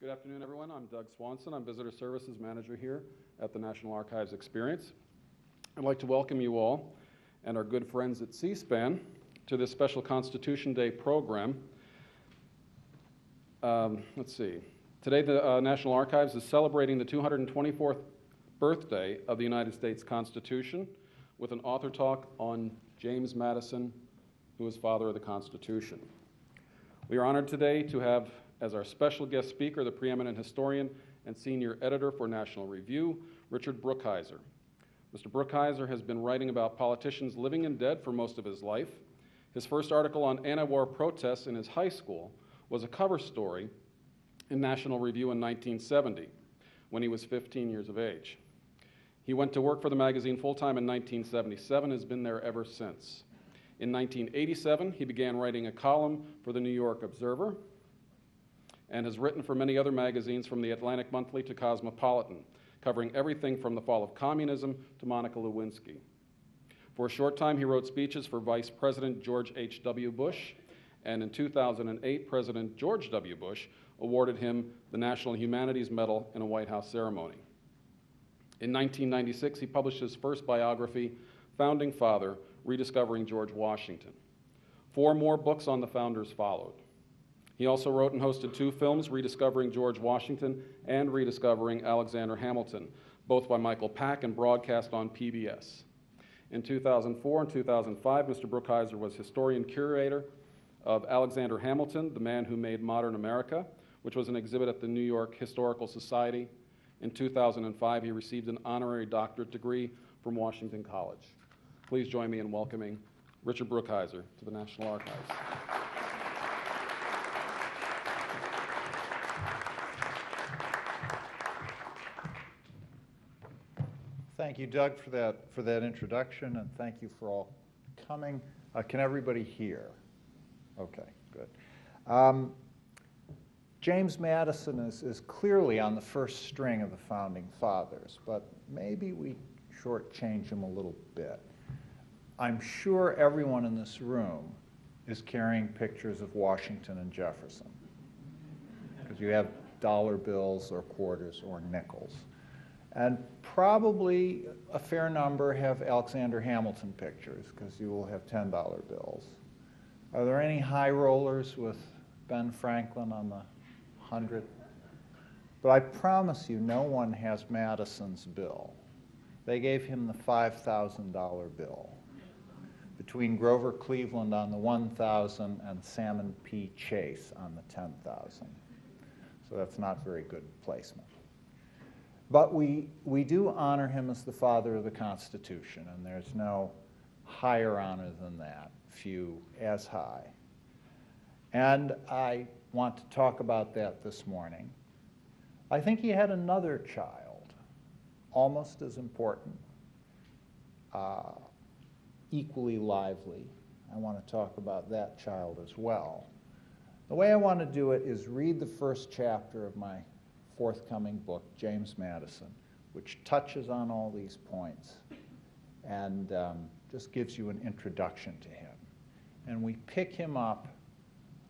Good afternoon, everyone. I'm Doug Swanson. I'm Visitor Services Manager here at the National Archives Experience. I'd like to welcome you all and our good friends at C-SPAN to this special Constitution Day program. Let's see. Today, the National Archives is celebrating the 224th birthday of the United States Constitution with an author talk on James Madison, who was father of the Constitution. We are honored today to have as our special guest speaker the preeminent historian and senior editor for National Review, Richard Brookhiser. Mr. Brookhiser has been writing about politicians living and dead for most of his life. His first article on anti-war protests in his high school was a cover story in National Review in 1970, when he was 15 years of age. He went to work for the magazine full-time in 1977 and has been there ever since. In 1987, he began writing a column for the New York Observer and has written for many other magazines from the Atlantic Monthly to Cosmopolitan, covering everything from the fall of communism to Monica Lewinsky. For a short time, he wrote speeches for Vice President George H.W. Bush, and in 2008, President George W. Bush awarded him the National Humanities Medal in a White House ceremony. In 1996, he published his first biography, Founding Father, Rediscovering George Washington. 4 more books on the founders followed. He also wrote and hosted 2 films, Rediscovering George Washington and Rediscovering Alexander Hamilton, both by Michael Pack and broadcast on PBS. In 2004 and 2005, Mr. Brookhiser was historian curator of Alexander Hamilton, the Man Who Made Modern America, which was an exhibit at the New York Historical Society. In 2005, he received an honorary doctorate degree from Washington College. Please join me in welcoming Richard Brookhiser to the National Archives. Thank you, Doug, for that introduction, and thank you for all coming. Can everybody hear? Okay, good. James Madison is clearly on the first string of the Founding Fathers, but maybe we shortchange him a little bit. I'm sure everyone in this room is carrying pictures of Washington and Jefferson, because you have dollar bills or quarters or nickels. And probably a fair number have Alexander Hamilton pictures, because you will have $10 bills. Are there any high rollers with Ben Franklin on the 100? But I promise you, no one has Madison's bill. They gave him the $5,000 bill, between Grover Cleveland on the 1,000 and Salmon P. Chase on the 10,000. So that's not very good placement. But we do honor him as the father of the Constitution, and there's no higher honor than that, few as high. And I want to talk about that this morning. I think he had another child, almost as important, equally lively. I want to talk about that child as well. The way I want to do it is read the first chapter of my forthcoming book, James Madison, which touches on all these points and just gives you an introduction to him. And we pick him up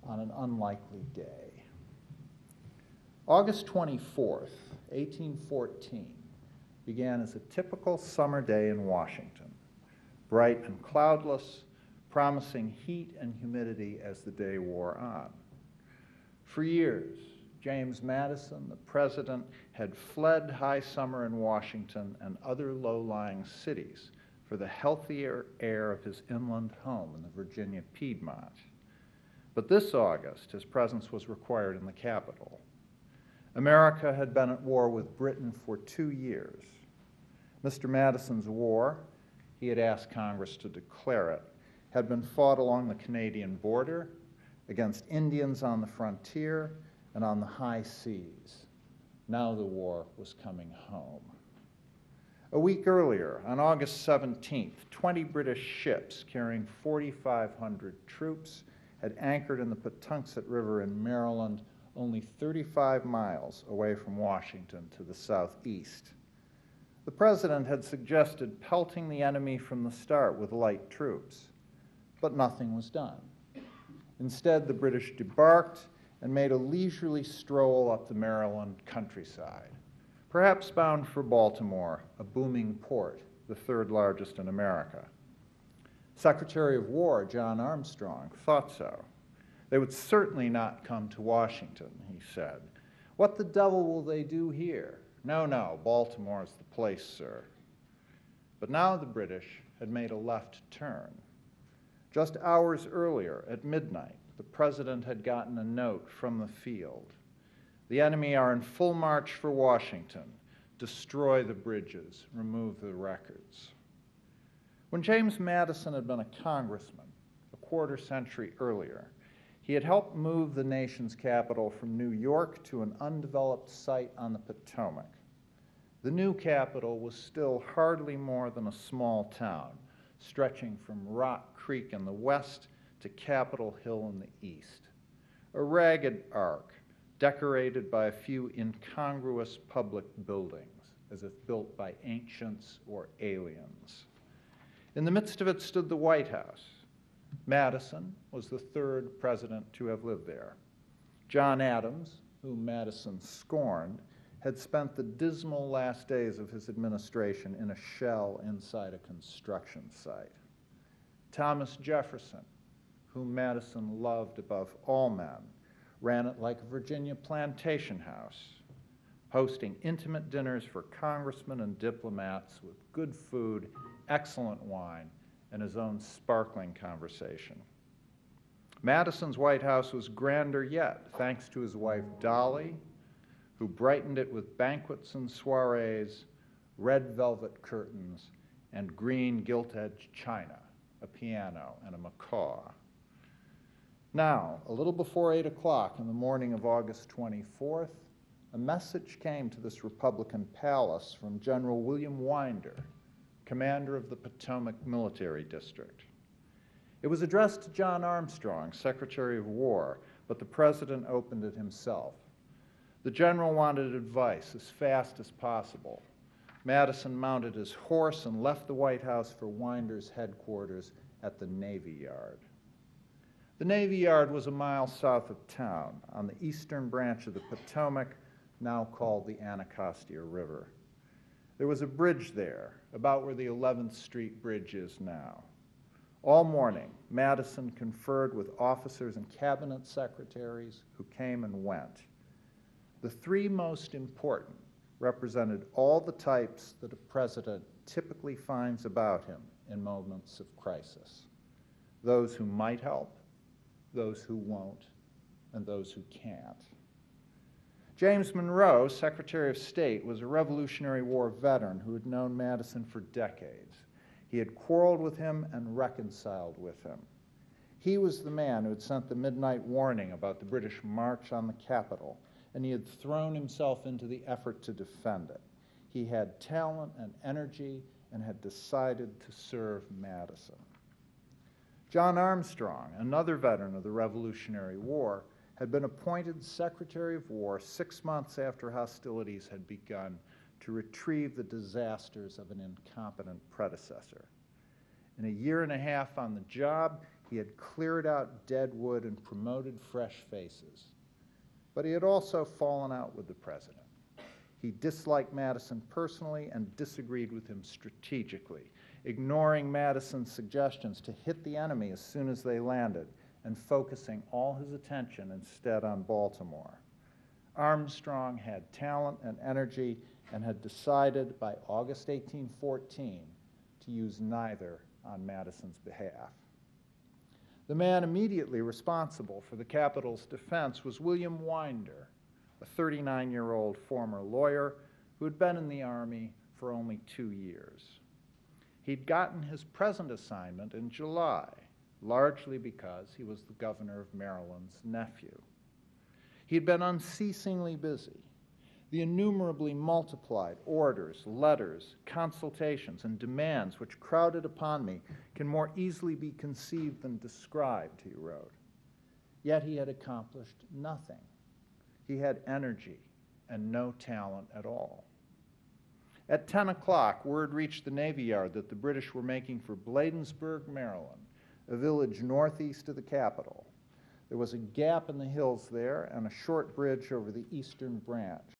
on an unlikely day. August 24th, 1814, began as a typical summer day in Washington, bright and cloudless, promising heat and humidity as the day wore on. For years, James Madison, the president, had fled high summer in Washington and other low-lying cities for the healthier air of his inland home in the Virginia Piedmont. But this August, his presence was required in the capital. America had been at war with Britain for 2 years. Mr. Madison's war, he had asked Congress to declare it, had been fought along the Canadian border, against Indians on the frontier, and on the high seas. Now the war was coming home. A week earlier, on August 17th, 20 British ships carrying 4,500 troops had anchored in the Patuxent River in Maryland, only 35 miles away from Washington to the southeast. The president had suggested pelting the enemy from the start with light troops, but nothing was done. Instead, the British debarked and made a leisurely stroll up the Maryland countryside, perhaps bound for Baltimore, a booming port, the third largest in America. Secretary of War John Armstrong thought so. They would certainly not come to Washington, he said. What the devil will they do here? No, no, Baltimore's the place, sir. But now the British had made a left turn. Just hours earlier, at midnight, the president had gotten a note from the field. The enemy are in full march for Washington. Destroy the bridges, remove the records. When James Madison had been a congressman, a quarter century earlier, he had helped move the nation's capital from New York to an undeveloped site on the Potomac. The new capital was still hardly more than a small town, stretching from Rock Creek in the west to Capitol Hill in the east, a ragged arc decorated by a few incongruous public buildings, as if built by ancients or aliens. In the midst of it stood the White House. Madison was the third president to have lived there. John Adams, whom Madison scorned, had spent the dismal last days of his administration in a shell inside a construction site. Thomas Jefferson, whom Madison loved above all men, ran it like a Virginia plantation house, hosting intimate dinners for congressmen and diplomats with good food, excellent wine, and his own sparkling conversation. Madison's White House was grander yet, thanks to his wife Dolly, who brightened it with banquets and soirees, red velvet curtains, and green gilt-edged china, a piano, and a macaw. Now, a little before 8 o'clock in the morning of August 24th, a message came to this Republican palace from General William Winder, commander of the Potomac Military District. It was addressed to John Armstrong, Secretary of War, but the president opened it himself. The general wanted advice as fast as possible. Madison mounted his horse and left the White House for Winder's headquarters at the Navy Yard. The Navy Yard was a mile south of town, on the eastern branch of the Potomac, now called the Anacostia River. There was a bridge there, about where the 11th Street Bridge is now. All morning, Madison conferred with officers and cabinet secretaries who came and went. The three most important represented all the types that a president typically finds about him in moments of crisis. Those who might help, those who won't, and those who can't. James Monroe, Secretary of State, was a Revolutionary War veteran who had known Madison for decades. He had quarreled with him and reconciled with him. He was the man who had sent the midnight warning about the British march on the Capitol, and he had thrown himself into the effort to defend it. He had talent and energy and had decided to serve Madison. John Armstrong, another veteran of the Revolutionary War, had been appointed Secretary of War 6 months after hostilities had begun to retrieve the disasters of an incompetent predecessor. In a year and a half on the job, he had cleared out dead wood and promoted fresh faces. But he had also fallen out with the president. He disliked Madison personally and disagreed with him strategically, ignoring Madison's suggestions to hit the enemy as soon as they landed and focusing all his attention instead on Baltimore. Armstrong had talent and energy and had decided by August 1814 to use neither on Madison's behalf. The man immediately responsible for the Capitol's defense was William Winder, a 39-year-old former lawyer who had been in the Army for only 2 years. He'd gotten his present assignment in July, largely because he was the governor of Maryland's nephew. He'd been unceasingly busy. The innumerably multiplied orders, letters, consultations, and demands which crowded upon me can more easily be conceived than described, he wrote. Yet he had accomplished nothing. He had energy and no talent at all. At 10 o'clock, word reached the Navy Yard that the British were making for Bladensburg, Maryland, a village northeast of the capital. There was a gap in the hills there and a short bridge over the eastern branch.